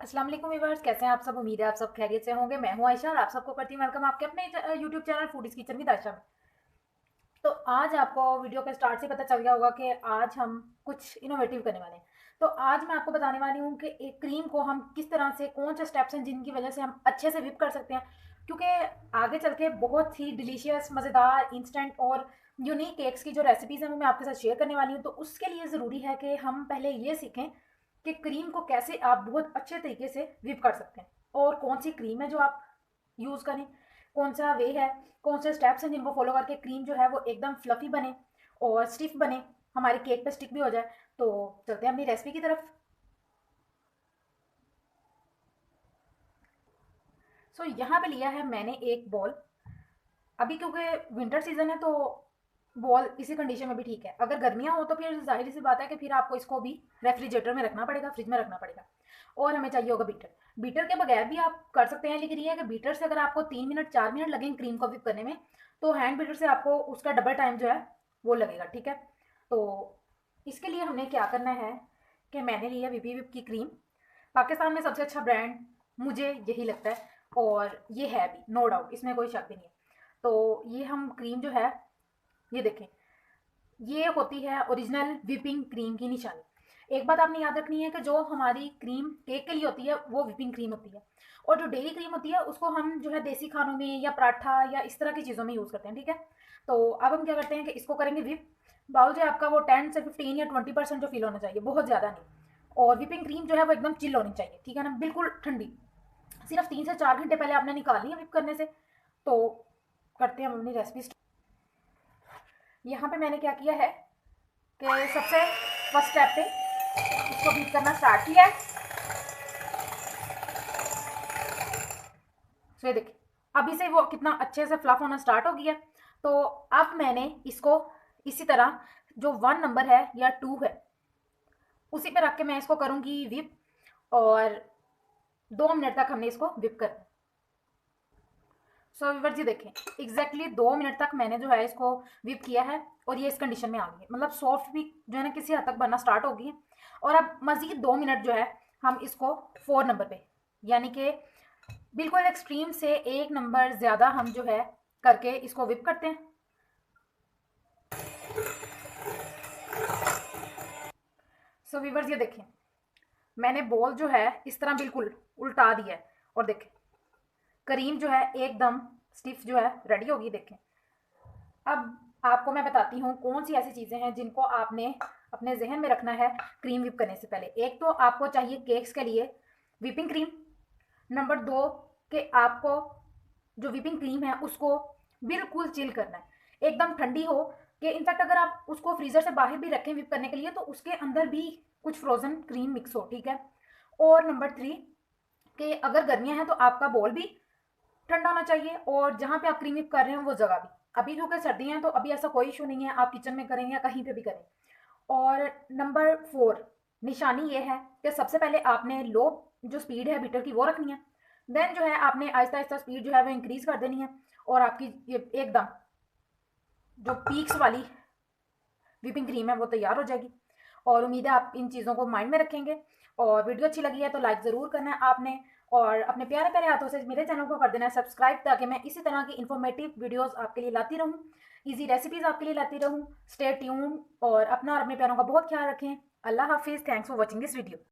अस्सलाम वालेकुम व्यूअर्स, कैसे हैं आप सब। उम्मीद है आप सब खैरियत से होंगे। मैं हूं आयशा और आप सबको करती हूँ वेलकम आपके अपने YouTube channel foodies kitchen with Ayesha में। तो आज आपको वीडियो के स्टार्ट से पता चल गया होगा कि आज हम कुछ इनोवेटिव करने वाले हैं। तो आज मैं आपको बताने वाली हूँ कि एक क्रीम को हम किस तरह से, कौन से स्टेप्स हैं जिनकी वजह से हम अच्छे से विप कर सकते हैं, क्योंकि आगे चल के बहुत ही डिलीशियस, मज़ेदार, इंस्टेंट और यूनिक केक्स की जो रेसिपीज़ हैं वो मैं आपके साथ शेयर करने वाली हूँ। तो उसके लिए ज़रूरी है कि हम पहले ये सीखें कि क्रीम को कैसे आप बहुत अच्छे तरीके से विप कर सकते हैं, और कौन सी क्रीम है जो आप यूज़ करें, कौन सा वे है, कौन से स्टेप्स हैं जिनको फॉलो करके क्रीम जो है वो एकदम फ्लफी बने और स्टिफ बने, हमारे केक पे स्टिक भी हो जाए। तो चलते हैं अपनी रेसिपी की तरफ। सो यहाँ पे लिया है मैंने एक बॉल। अभी क्योंकि विंटर सीजन है तो बॉल इसी कंडीशन में भी ठीक है। अगर गर्मियाँ हो तो फिर जाहिर सी बात है कि फिर आपको इसको भी रेफ्रिजरेटर में रखना पड़ेगा, फ्रिज में रखना पड़ेगा। और हमें चाहिए होगा बीटर। बीटर के बगैर भी आप कर सकते हैं, लेकिन ये है कि बीटर से अगर आपको 3 मिनट 4 मिनट लगेंगे क्रीम को विप करने में, तो हैंड बीटर से आपको उसका डबल टाइम जो है वो लगेगा। ठीक है, तो इसके लिए हमने क्या करना है कि मैंने लिया वीपी विप की क्रीम। पाकिस्तान में सबसे अच्छा ब्रांड मुझे यही लगता है, और ये है भी, नो डाउट, इसमें कोई शक भी नहीं है। तो ये हम क्रीम जो है, ये देखें, ये होती है ओरिजिनल व्हिपिंग क्रीम की निशानी। एक बात आपने याद रखनी है कि जो हमारी क्रीम केक के लिए होती है वो व्हिपिंग क्रीम होती है, और जो डेयरी क्रीम होती है उसको हम जो है देसी खानों में या पराठा या इस तरह की चीज़ों में यूज़ करते हैं। ठीक है, तो अब हम क्या करते हैं कि इसको करेंगे व्हिप। बाउल जो है आपका वो 10 से 15 या 20% जो फिल होना चाहिए, बहुत ज़्यादा नहीं। और व्हिपिंग क्रीम जो है वो एकदम चिल होनी चाहिए, ठीक है ना, बिल्कुल ठंडी। सिर्फ 3 से 4 घंटे पहले आपने निकालनी है व्हिप करने से। तो करते हैं हम अपनी रेसिपी। यहाँ पे मैंने क्या किया है कि सबसे फर्स्ट स्टेप पे इसको बीट करना स्टार्ट किया है। सो ये देखिए, अभी से वो कितना अच्छे से फ्लफ होना स्टार्ट हो गया। तो अब मैंने इसको इसी तरह, जो 1 नंबर है या 2 है, उसी पे रख के मैं इसको करूँगी विप। और 2 मिनट तक हमने इसको विप करना। सो व्यूअर्स, ये देखें, एग्जैक्टली 2 मिनट तक मैंने जो है इसको विप किया है, और ये इस कंडीशन में आ गई है, मतलब सॉफ्ट भी जो है ना किसी हद तक बनना स्टार्ट हो गई है। और अब मजीद 2 मिनट जो है हम इसको 4 नंबर पे, यानी कि बिल्कुल एक्सट्रीम से 1 नंबर ज़्यादा हम जो है करके इसको विप करते हैं। सो व्यूअर्स, ये देखें, मैंने बॉल जो है इस तरह बिल्कुल उल्टा दिया है, और देखें करीम जो है एकदम स्टिफ जो है रेडी होगी। देखें, अब आपको मैं बताती हूँ कौन सी ऐसी चीज़ें हैं जिनको आपने अपने जहन में रखना है क्रीम विप करने से पहले। एक तो आपको चाहिए केक्स के लिए विपिंग क्रीम। नंबर 2 कि आपको जो विपिंग क्रीम है उसको बिल्कुल चिल करना है, एकदम ठंडी हो, कि इनफैक्ट अगर आप उसको फ्रीज़र से बाहर भी रखें विप करने के लिए तो उसके अंदर भी कुछ फ्रोज़न क्रीम मिक्स हो। ठीक है, और नंबर 3 कि अगर गर्मियाँ हैं तो आपका बॉल भी ठंडा होना चाहिए, और जहाँ पे आप क्रीम विप कर रहे हैं वो जगह भी। अभी क्योंकि सर्दियाँ हैं तो अभी ऐसा कोई इशू नहीं है, आप किचन में करें या कहीं पे भी करें। और नंबर 4 निशानी ये है कि सबसे पहले आपने लो जो स्पीड है बीटर की वो रखनी है। देन जो है आपने आहिस्ता आहिस्ता स्पीड जो है वो इंक्रीज कर देनी है, और आपकी ये एकदम जो पीक्स वाली व्हिपिंग क्रीम है वो तैयार हो जाएगी। और उम्मीद है आप इन चीज़ों को माइंड में रखेंगे। और वीडियो अच्छी लगी है तो लाइक ज़रूर करना है आपने, और अपने प्यारे प्यारे हाथों से मेरे चैनल को कर देना है सब्सक्राइब, ताकि मैं इसी तरह की इन्फॉर्मेटिव वीडियोस आपके लिए लाती रहूँ, इजी रेसिपीज़ आपके लिए लाती रहूँ। स्टे ट्यून, और अपना और अपने प्यारों का बहुत ख्याल रखें। अल्लाह हाफिज़, thanks for watching this video.